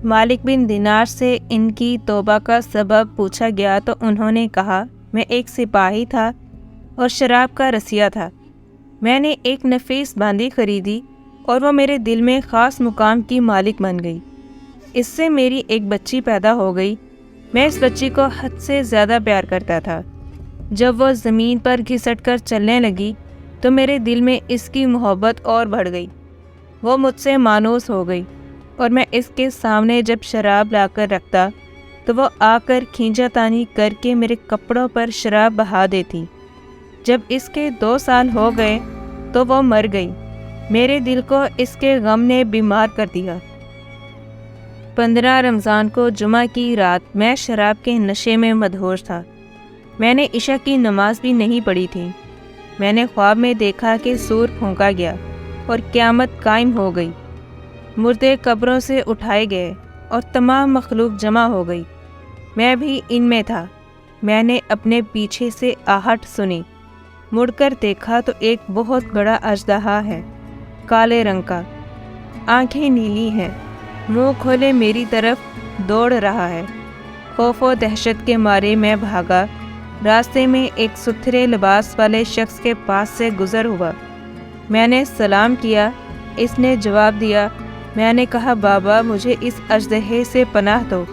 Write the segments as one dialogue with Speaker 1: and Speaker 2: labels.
Speaker 1: मालिक बिन दिनार से इनकी तौबा का सबब पूछा गया तो उन्होंने कहा, मैं एक सिपाही था और शराब का रसिया था। मैंने एक नफीस बांदी खरीदी और वो मेरे दिल में ख़ास मुकाम की मालिक बन गई। इससे मेरी एक बच्ची पैदा हो गई। मैं इस बच्ची को हद से ज़्यादा प्यार करता था। जब वो ज़मीन पर घिसट कर चलने लगी तो मेरे दिल में इसकी मोहब्बत और बढ़ गई। वो मुझसे मानूस हो गई और मैं इसके सामने जब शराब लाकर रखता तो वो आकर खींचातानी करके मेरे कपड़ों पर शराब बहा देती। जब इसके 2 साल हो गए तो वो मर गई। मेरे दिल को इसके गम ने बीमार कर दिया। 15 रमज़ान को जुमा की रात मैं शराब के नशे में मदहोश था। मैंने इशा की नमाज भी नहीं पढ़ी थी। मैंने ख्वाब में देखा कि सूर फूंका गया और क़यामत कायम हो गई। मुर्दे कब्रों से उठाए गए और तमाम मखलूक जमा हो गई। मैं भी इनमें था। मैंने अपने पीछे से आहट सुनी। मुड़कर देखा तो एक बहुत बड़ा अजदहा है, काले रंग का। आंखें नीली हैं, मुंह खोले मेरी तरफ दौड़ रहा है। खौफो दहशत के मारे मैं भागा। रास्ते में एक सुथरे लिबास वाले शख्स के पास से गुज़र हुआ। मैंने सलाम किया। इसने जवाब दिया। मैंने कहा, बाबा मुझे इस अजदहे से पनाह दो,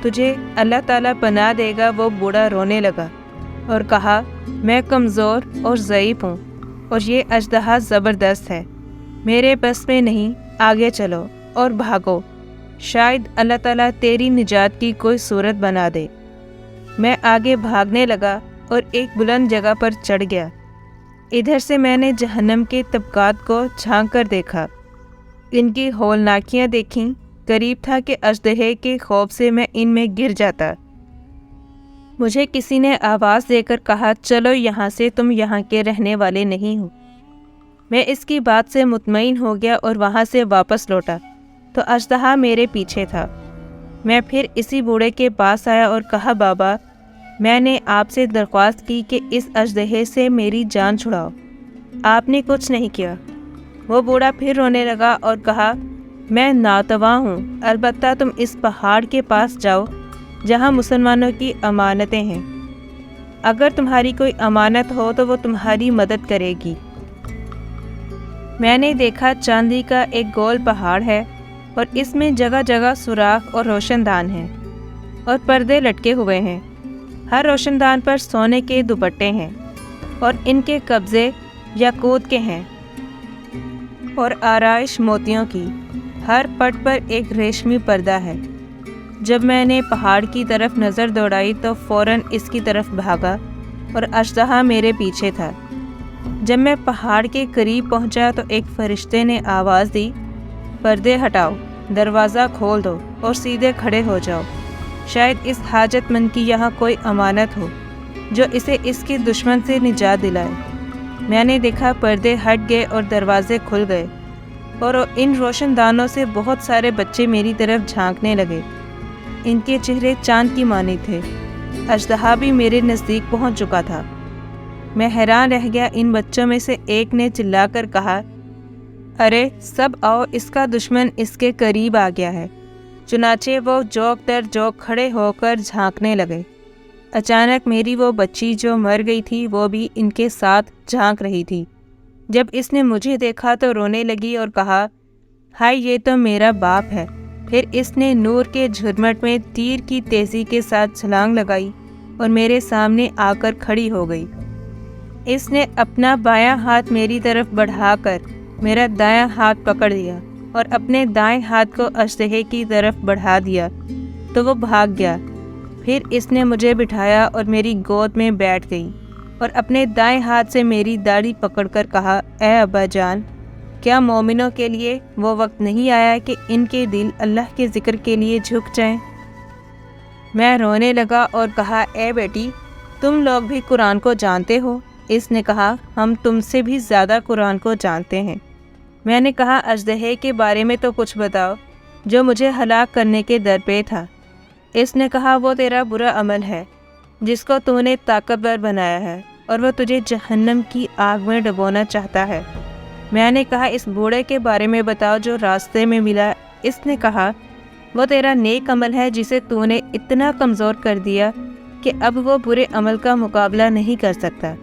Speaker 1: तुझे अल्लाह ताला पनाह देगा। वो बूढ़ा रोने लगा और कहा, मैं कमज़ोर और ज़ईफ़ हूँ और ये अजदहा ज़बरदस्त है, मेरे बस में नहीं। आगे चलो और भागो, शायद अल्लाह ताला तेरी निजात की कोई सूरत बना दे। मैं आगे भागने लगा और एक बुलंद जगह पर चढ़ गया। इधर से मैंने जहन्नम के तबकात को झांक कर देखा। इनकी हौलनाकियाँ देखीं। करीब था कि अजदहे के खौफ से मैं इनमें गिर जाता। मुझे किसी ने आवाज़ देकर कहा, चलो यहाँ से, तुम यहाँ के रहने वाले नहीं हो। मैं इसकी बात से मुतमईन हो गया और वहाँ से वापस लौटा तो अजदहा मेरे पीछे था। मैं फिर इसी बूढ़े के पास आया और कहा, बाबा मैंने आपसे दरख्वास्त की कि इस अजदहे से मेरी जान छुड़ाओ, आपने कुछ नहीं किया। वो बूढ़ा फिर रोने लगा और कहा, मैं नातवा हूँ, अलबत्ता तुम इस पहाड़ के पास जाओ जहाँ मुसलमानों की अमानतें हैं। अगर तुम्हारी कोई अमानत हो तो वो तुम्हारी मदद करेगी। मैंने देखा चांदी का एक गोल पहाड़ है और इसमें जगह जगह सुराख और रोशनदान हैं और पर्दे लटके हुए हैं। हर रोशनदान पर सोने के दुपट्टे हैं और इनके कब्जे याकूत के हैं और आराइश मोतियों की। हर पट पर एक रेशमी पर्दा है। जब मैंने पहाड़ की तरफ नज़र दौड़ाई तो फ़ौरन इसकी तरफ भागा और अजदहा मेरे पीछे था। जब मैं पहाड़ के करीब पहुंचा तो एक फरिश्ते ने आवाज़ दी, पर्दे हटाओ, दरवाज़ा खोल दो और सीधे खड़े हो जाओ। शायद इस हाजतमंद की यहाँ कोई अमानत हो जो इसे इसके दुश्मन से निजात दिलाए। मैंने देखा पर्दे हट गए और दरवाजे खुल गए और इन रोशनदानों से बहुत सारे बच्चे मेरी तरफ झांकने लगे। इनके चेहरे चांद की माने थे। अजदहा भी मेरे नज़दीक पहुंच चुका था। मैं हैरान रह गया। इन बच्चों में से एक ने चिल्लाकर कहा, अरे सब आओ, इसका दुश्मन इसके करीब आ गया है। चुनाचे वो जोक दर जोक खड़े होकर झांकने लगे। अचानक मेरी वो बच्ची जो मर गई थी वो भी इनके साथ झांक रही थी। जब इसने मुझे देखा तो रोने लगी और कहा, हाय ये तो मेरा बाप है। फिर इसने नूर के झुरमट में तीर की तेज़ी के साथ छलांग लगाई और मेरे सामने आकर खड़ी हो गई। इसने अपना बायां हाथ मेरी तरफ बढ़ाकर मेरा दायां हाथ पकड़ लिया और अपने दाएं हाथ को अजदहे की तरफ बढ़ा दिया तो वो भाग गया। फिर इसने मुझे बिठाया और मेरी गोद में बैठ गई और अपने दाएं हाथ से मेरी दाढ़ी पकड़कर कहा, ऐ अब्बा जान, क्या मोमिनों के लिए वो वक्त नहीं आया कि इनके दिल अल्लाह के ज़िक्र के लिए झुक जाएं? मैं रोने लगा और कहा, ए बेटी, तुम लोग भी कुरान को जानते हो? इसने कहा, हम तुमसे भी ज़्यादा कुरान को जानते हैं। मैंने कहा, अजदहे के बारे में तो कुछ बताओ जो मुझे हलाक करने के दर पे था। इसने कहा, वो तेरा बुरा अमल है जिसको तूने ताकतवर बनाया है और वह तुझे जहन्नम की आग में डुबोना चाहता है। मैंने कहा, इस बूढ़े के बारे में बताओ जो रास्ते में मिला। इसने कहा, وہ تیرا نیک عمل ہے جسے تو نے اتنا کمزور کر دیا کہ اب وہ برے عمل کا مقابلہ نہیں کر سکتا۔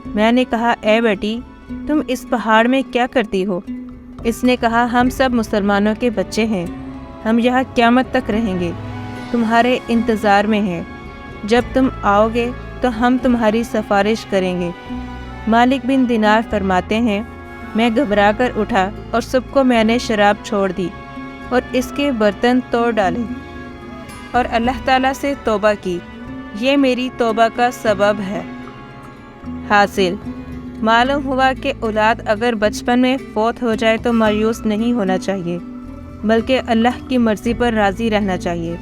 Speaker 1: میں نے کہا اے بیٹی، تم اس پہاڑ میں کیا کرتی ہو؟ اس نے کہا ہم سب مسلمانوں کے بچے ہیں، ہم یہاں قیامت تک رہیں گے، تمہارے انتظار میں ہیں، جب تم آؤ گے تو ہم تمہاری سفارش کریں گے۔ مالک بن دینار فرماتے ہیں میں گھبرا کر اٹھا اور سب کو میں نے شراب چھوڑ دی اور اس کے برتن توڑ ڈالے اور اللہ تعالیٰ سے توبہ کی، یہ میری توبہ کا سبب ہے۔ حاصل معلوم ہوا کہ اولاد اگر بچپن میں فوت ہو جائے تو مایوس نہیں ہونا چاہیے، بلکہ اللہ کی مرضی پر راضی رہنا چاہیے،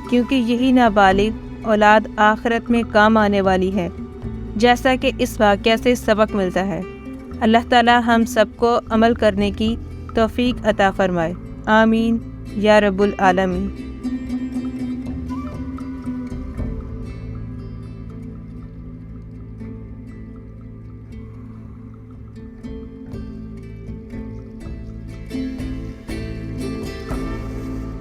Speaker 1: کیونکہ یہی نابالغ اولاد آخرت میں کام آنے والی ہے، جیسا کہ اس واقعہ سے سبق ملتا ہے۔ اللہ تعالی ہم سب کو عمل کرنے کی توفیق عطا فرمائے، آمین یا رب العالمین۔